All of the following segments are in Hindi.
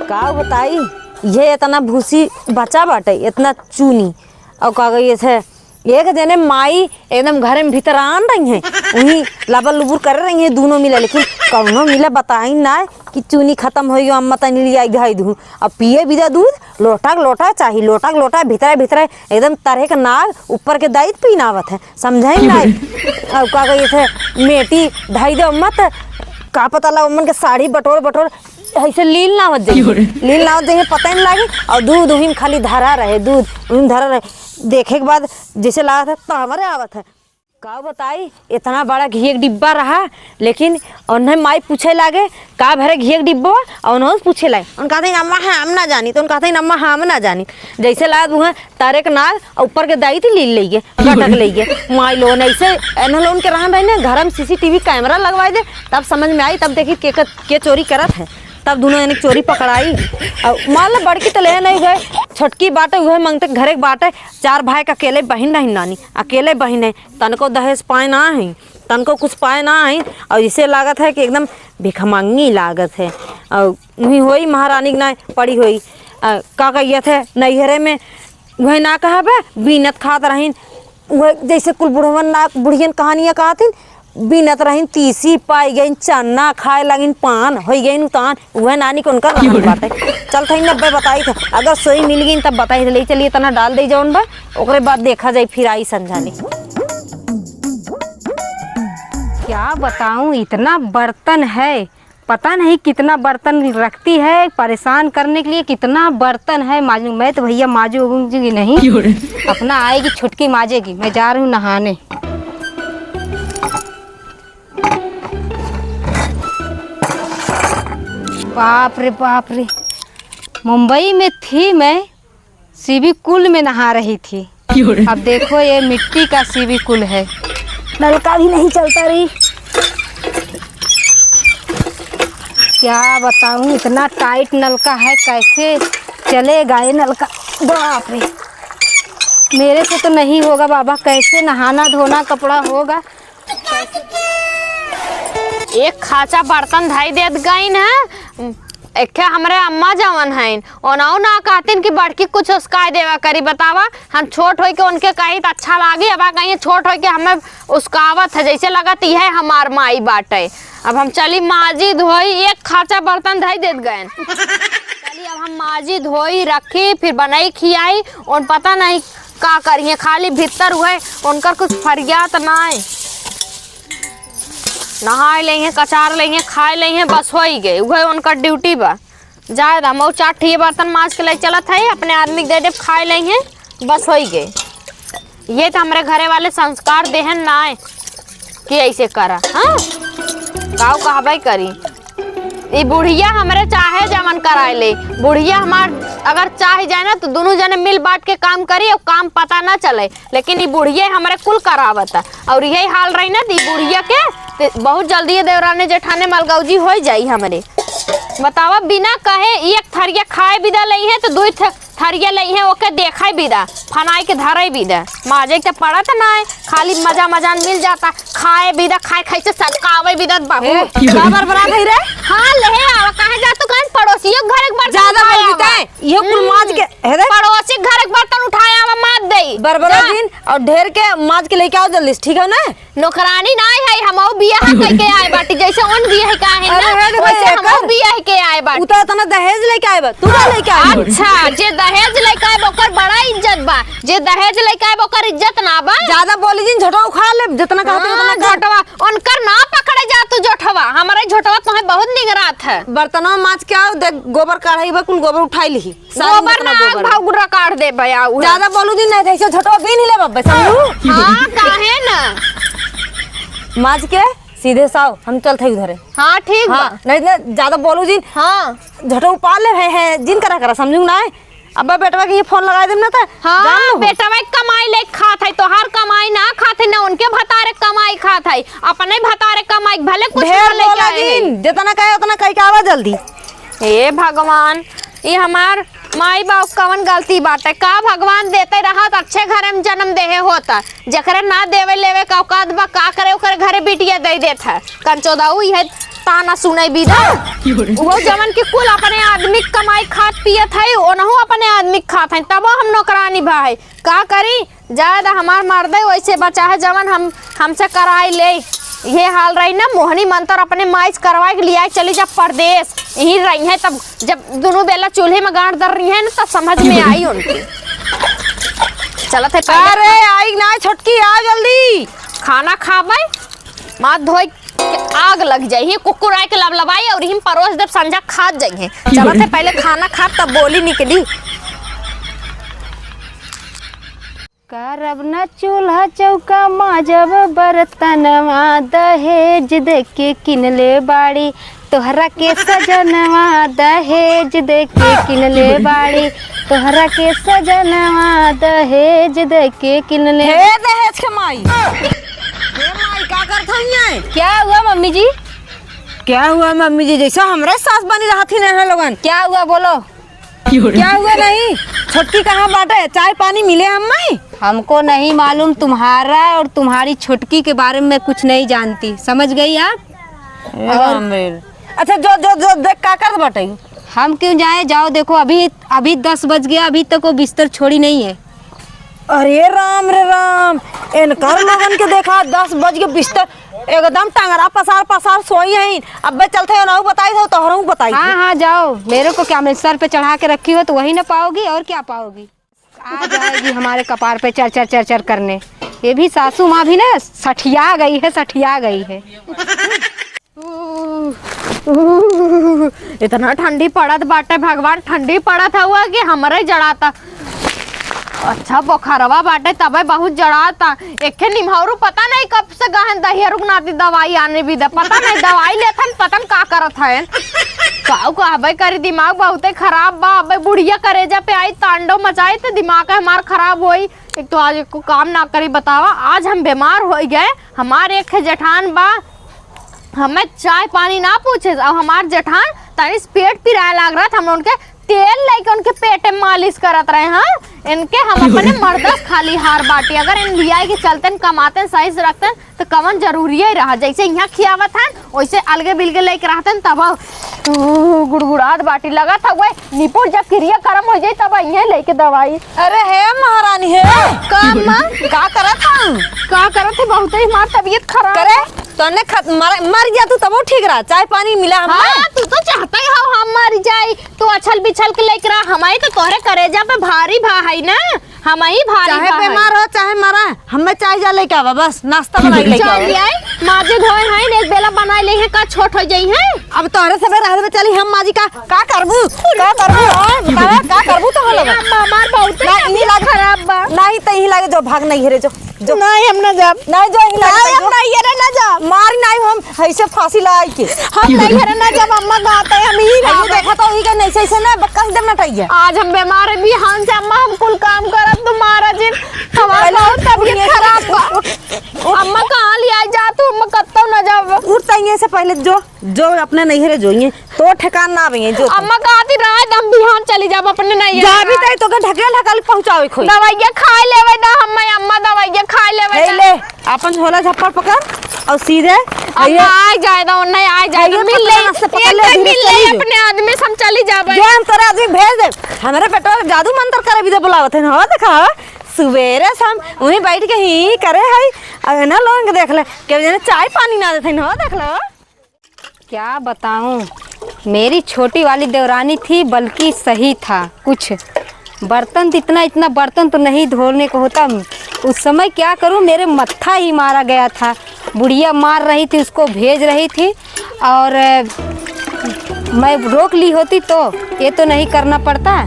का बताई ये इतना भूसी बचा बाटे इतना चूनी और का गई थे एक जने माई एकदम घर में भीतर आन रही हैं वही लबल लुबुर कर रही हैं दोनों मिले लेकिन कौनो मिले बताई ना कि चूनी खत्म हो गई अम्मा तनी लिया घाई दूँ अब पिए बिदा दूध लोटा चाहिए लोटा भीतर भीतर एकदम तरह के नाग ऊपर के दाइत पीनावत है समझे ना अब का गई थे मेटी ढाई दे अम्मा का पता लगा अम्मन के साड़ी बटोर ऐसे लील ना होत जाइए पता नहीं लगे और दूध वहीं खाली धरा रहे दूध वहीं धरा रहे देखे के बाद जैसे लगा था तावरे आवत है का बताई इतना बड़ा घी एक डिब्बा रहा लेकिन उन्हें माई पूछे लागे का भरे घी एक डिब्बा और उन्होंने पूछे लागे उन कहते अम्मा हम ना जानी तो उन कहते अम्मा हम ना जानी जैसे लगा वहाँ तारे के नाग ऊपर के दाई थी लील लेगे गटक लेगे माई लोन ऐसे एना लोन के रहा भाई घर में CCTV कैमरा लगवाए दे तब समझ में आई तब देखी के चोरी करत है तब दोनों यानी चोरी पकड़ाई और मान लो बड़की तो ले नहीं गए छोटकी बाटे वह मांगते घरे के बाटे 4 भाई का अकेले बहन नहीं नानी अकेले बहन है तनको दहेज पाए ना है तनको कुछ पाए ना है और इसे लागत है कि एकदम भिखमंगी लागत है और वही हुई महारानी ना पड़ी हुई का कहिए थे नैहरे में वही ना कहा बे बीनत खात रहीन वह जैसे कुल बुढ़वन ना बुढ़ियन कहानियाँ कहती बीनत रहीन तीसी पाई गई चन्ना खाए लगिन पान हो गई उतान वह नानी को उनका बात है चल थी 90 बताई थे अगर सोई मिल गई तब बताई थे ले चलिए तना डाल दे जौन बा ओकरे बाद देखा जाए फिर आई समझाने क्या बताऊं इतना बर्तन है पता नहीं कितना बर्तन रखती है परेशान करने के लिए कितना बर्तन है माजू मैं तो भैया माजूंगी नहीं अपना आएगी छुटकी माजेगी मैं जा रही हूँ नहाने बाप रे मुंबई में थी मैं सीबी कुल में नहा रही थी अब देखो ये मिट्टी का सीबी कुल है नलका भी नहीं चलता रही क्या बताऊं इतना टाइट नलका है कैसे चलेगा ये नलका बाप रे मेरे से तो नहीं होगा बाबा कैसे नहाना धोना कपड़ा होगा एक खाचा बर्तन धाई देत गई ना एक हमरे अम्मा जवन है ओनाऊ ना कहतीन कि बड़की कुछ उसका देवा करी बतावा हम छोट होई के उनके कही तो अच्छा लागी अब कहीं छोट होई के हमें उसकावत है जैसे लगत है हमार माई बाटे अब हम चली माजी धोई एक खाचा बर्तन धाई देत गए चली अब हम माजी धोई रखी फिर बनाई खियाई और पता नहीं का करिए खाली भीतर हुए उनकर कुछ फरियात ना नहाए लेंगे कचार लेंगे खाए लेंगे बस हो ही गए वह उनका ड्यूटी बा जाए हम चाट बर्तन माज के ले चलत है अपने आदमी के दे खाए लेंगे बस हो ही गए ये तो हमारे घरे वाले संस्कार देहन ना है कि ऐसे करा हाँ गाँव कहबे करी ये बुढ़िया हमारे चाहे जमन कराए ले बुढ़िया हमार अगर चाहे जाए ना तो दोनों जने मिल बांट के काम करी और काम पता ना चले लेकिन ये बुढ़िया हमारे कुल करावता और यही हाल रही ना दी बुढ़िया के बहुत जल्दी देवराने जेठाने मलगौजी हो जाई हमारे बतावा बिना कहे एक थरिया खाए बिदा लई है तो 2 थरिया लई है ओके देखा बिदा फनाई के धरे बिदा माजे के पड़ा तो ना खाली मजान मिल जाता खाए बिदा खाए से सकावे बिदा बाबू बराबर बराबर है रे हां ले आवा कहे जा तू कहीं पड़ोसियों घर एक बार ज्यादा बोलता है ये कुल माज के है रे पड़ोसी घर एक बर्तन उठाया आवा मार देई बराबर दिन और ढेर के माज के लेके आओ जल्दी ठीक है ना नौकरानी ना है हमौ बियाह कह के आए बाटी जैसे उन बियाह का है ना वैसे हमौ बियाह के आए बाटी उता तना दहेज लेके आए बा तू का लेके आए अच्छा जे दहेज लेके आए ओकर बड़ा इज्जत बा जे दहेज लेके आए ओकर इज्जत ना बा ज्यादा बोली जिन झटवा उखाड़ ले जितना कहते उतना झटवा उनकर ना पकड़े जा तू झटवा हमारे झटवा तो है बहुत निगरात है बर्तनों माज के आओ देख गोबर काढ़ाई बा कुल गोबर उठाई ली गोबर ना भागुरा काट दे भैया ज्यादा बोलू दिन नहीं ऐसे झटवा भी नहीं ले बब्बे समझू हां काहे ना माज के सीधे साव हम चलते उधर हाँ ठीक हाँ, नहीं ज्यादा बोलू जिन हाँ झटो उपाड़ ले है जिन करा समझू ना अब बेटवा के ये फोन लगा दे ना था हाँ बेटवा कमाई ले खात है तो हर कमाई ना खाते ना उनके भतारे कमाई खात है अपने भतारे कमाई भले कुछ लेके आए जितना कहे उतना कह के आवा जल्दी हे भगवान ये हमार माई बाप कवन गलती बाटे का भगवान देते रहत अच्छे घर में जन्म देहे होता जकरे ना देवे लेवे का औकात बा का करे ओकरे घरे बिटिया दे देत है कंचोदाऊ ये ताना सुनाई भी ना। वो जमन की कुल अपने आदमी कमाई खात पियत है, ओनहु अपने आदमी खात है, तब हम नौकरानी भाई का करी। ज्यादा हमार मर्दे वैसे बचा है जमन हमसे कराई ले। ये हाल रही ना, मोहनी मंत्र अपने माइस करवाए के लिए चली जब परदेश यही रही है, तब जब दोनों बेला चूल्हे में गांठ दर रही है ना, तब समझ में आई उनकी। चलत है अरे आई ना छोटकी, आ जल्दी खाना खाबे, माथ धोई के आग लग जाइए, कुकुर आए के लबलबाई और हिम परोस देव संजा खात जाइए। चलत है पहले खाना खा तब बोली निकली। करब न चूल्हा चौका माजब बर्तनवा, दहेज दे के किनले बाड़ी तोहरा के सजनवा, दहेज दे के किनले बाड़ी तोहरा के सजनवा, दहेज दे के किनले। हे दहेज के माई, हे माई का करत हइए? क्या हुआ मम्मी जी? क्या हुआ मम्मी जी? जैसा हमरे सास बनी रहा थी ना लोगन। क्या हुआ बोलो? क्या हुआ? नहीं छोटकी कहाँ बाटे? चाय पानी मिले हमें? हमको नहीं मालूम, तुम्हारा और तुम्हारी छुटकी के बारे में कुछ नहीं जानती, समझ गई आप? अच्छा जो जो जो देख का कर बाटे। हम क्यों जाए? जाओ देखो, अभी 10 बज गया, अभी तक वो बिस्तर छोड़ी नहीं है। अरे राम रे राम, इनकर लोगन के देखा 10 बज के बिस्तर एकदम टंगरा पसार पसार सोई है। अब चलते हो ना बताई हो तोहरों बताई। हाँ हाँ जाओ, मेरे को क्या, मैं सर पे चढ़ा के रखी हो तो वही ना पाओगी, और क्या पाओगी? आ जाएगी हमारे कपार पे चर चर चर चर करने। ये भी सासू माँ भी ना सठिया गई है, सठिया गई है। इतना ठंडी पड़त बाटे, भगवान ठंडी पड़त हुआ कि हमारे जड़ाता। अच्छा बुखारवा बाटे तबे बहुत जड़ाता। एक निमहरु पता नहीं कब से गहन दहिया रुकनाती दवाई आने भी दे, पता नहीं दवाई लेथन पतन का करत है। काऊ कहबे करी, दिमाग बहुते खराब बा। अबे बुढ़िया करेजा पे आई तांडव मचाई तो दिमाग हमार खराब होई। एक तो आज को काम ना करी बतावा, आज हम बीमार हो गए। हमारे एक जेठान बा, हमें चाय पानी ना पूछे, अब हमार जेठान तनी पेट पिराए लग रहा था, हम उनके तेल लेके उनके पेट में मालिश करत रहे। हाँ इनके हम अपने मर्दस खाली हार बाटी, अगर इन लिया के चलते कमाते सही से रखते तो कवन जरूरी ही रहा। जैसे यहाँ खियावत है वैसे अलगे बिलगे लेके रहते तब गुड़गुड़ात बाटी लगा था। वही निपुण जब क्रिया कर्म हो जाए तब यहाँ लेके दवाई। अरे हे महारानी हे काम का करत हूँ? का करत है, बहुत ही हमार तबीयत खराब करे तोने मर गया तू तब ठीक रहा, चाय पानी मिला हमें। हाँ तू तो चाहता ही हम मर जाए, तू अछल बिछल के लेकर आ। हमारी तो तोहरे करेजा पे भारी भा है ना, हम ही भारी चाहे बीमार हो चाहे मरा, हमें चाय जा लेके आवा, बस नाश्ता बना के लेके आवा। माजे धोए हैं एक बेला बना ले हैं, का छोट हो जाई है। अब तोहरे सबे रह दे चली, हम माजी का करबू का करबू का करबू तो लगा हमार बहुत नहीं लाग खराब बा। नहीं त ही लागे जो भाग नहीं हेरे जो नहीं हम ना जब नहीं जो ही लागे हम नहीं हेरे ना जब मार नहीं हम ऐसे फांसी लगाई के हम नहीं हेरे ना जब अम्मा गाते हम ही आयो देखा तो ही के नहीं से ना बक्का देना चाहिए। आज हम बीमार भी हां से अम्मा हम कुल काम करत तुम्हारा जिन हमारा बहुत तबीयत खराब बा। अम्मा कहां ले आई जा तू, अम्मा कत्तो ना जब उठता ही से पहले जो अपने नहीं हेरे जोइए तो ठिकान ना आवे जो अम्मा कहती रहा दम बिहान चली जाब अपने नहीं जा भी तई तो के ढकेल पहुंचावे खोई दवाइयां खा लेवे दा हम अम्मा दवाइयां खा लेवे ले अपन झोला झप्पड़ पकड़ और सीधे अम्मा आ जाए दा नहीं आ जाए मिल ले अपने आदमी हम चली जाबे जो हम तोरा आदमी भेज दे। हमारे पेटवा जादू मंत्र करे भी दे बुलावत है ना, देखा सवेरे शाम उन्हीं बैठ के ही करे है ना। लोगन के देख ले के जने चाय पानी ना देथे ना, देख लो। क्या बताऊं, मेरी छोटी वाली देवरानी थी, बल्कि सही था। कुछ बर्तन इतना बर्तन तो नहीं धोने को होता। उस समय क्या करूं, मेरे मत्था ही मारा गया था। बुढ़िया मार रही थी, उसको भेज रही थी, और मैं रोक ली होती तो ये तो नहीं करना पड़ता।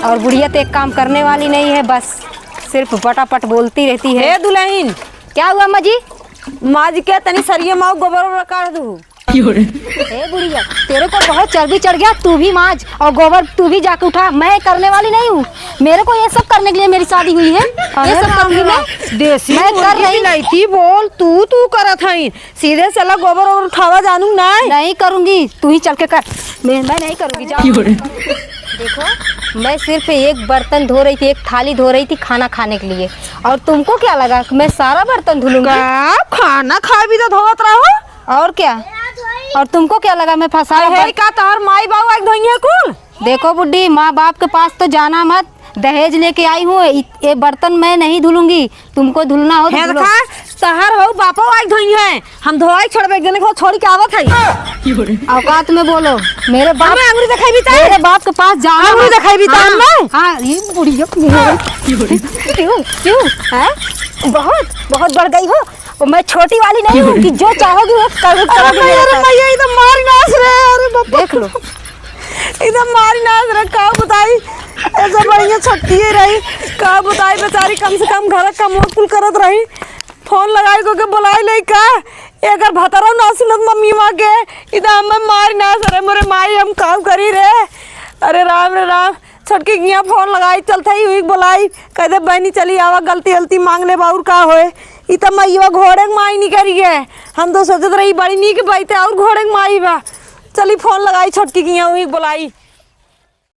और बुढ़िया तो एक काम करने वाली नहीं है, बस सिर्फ पटापट बोलती रहती है। हे दुल्हन क्या हुआ अम्मा जी? माज के तनी सरिये माऊ गोबर काट दू। ए बुढ़िया, तेरे को बहुत चर्बी चढ़ गया, तू भी माज और गोबर तू भी जाके उठा। मैं करने वाली नहीं हूँ, मेरे को ये सब करने के लिए मेरी शादी हुई है। ये सब करूंगी मैं, देसी मैं कर नहीं थी बोल तू करत हई सीधे चला गोबर और उठावा जानू नहीं करूंगी, तू ही चल के कर। मैं नहीं करूंगी, जाओ। देखो मैं सिर्फ एक बर्तन धो रही थी, एक थाली धो रही थी खाना खाने के लिए, और तुमको क्या लगा मैं सारा बर्तन धुलूंगी? खाना खा भी तो धोवत रहो। और क्या, और तुमको क्या लगा मैं फंसा है का तोहर माई बाबू एक धोई है कुल। देखो बुड्ढी, माँ बाप के पास तो जाना मत, दहेज लेके आई हूँ, ये बर्तन मैं नहीं धुलूंगी, तुमको धुलना हो तो है धुलो। देखा तहर हो बापो आग धोई है, हम धोई छोड़बे जने को छोड़ के आवत है। औकात में बोलो, मेरे बाप हमें अंगुरी दिखाई भी ता मेरे बाप के पास जाना अंगुरी मत। दिखाई भी ता हाँ, हमें। हाँ ये बुढ़िया क्यों क्यों हैं बहुत बहुत बढ़ गई हो, मैं छोटी वाली नहीं हूँ कि जो चाहोगी वो करोगी। अरे भैया एकदम मारी नाच रहे, अरे बाप देख लो एकदम मारी नाच रहे। का बताई ऐसा बढ़िया छटकी रही, का बताई बेचारी कम से कम घर का मोकुल करत रही, फोन लगाई को के बुलाई ले का अगर भतरो ना सुनत मम्मी माँ के एकदम में मारी नाच रहे। मोरे माई हम काम करी रे, अरे राम रे राम। छटकी किया फोन लगाई चलते ही हुई बुलाई, कह दे बहनी चली आवा गलती गलती मांग ले बाउर का होए। इतना मैया घोड़े के माई नहीं करी है, हम तो सोचत रही बड़ी नीक बैठे और घोड़े के माई बा। चली फोन लगाई छटकी किया हुई बुलाई।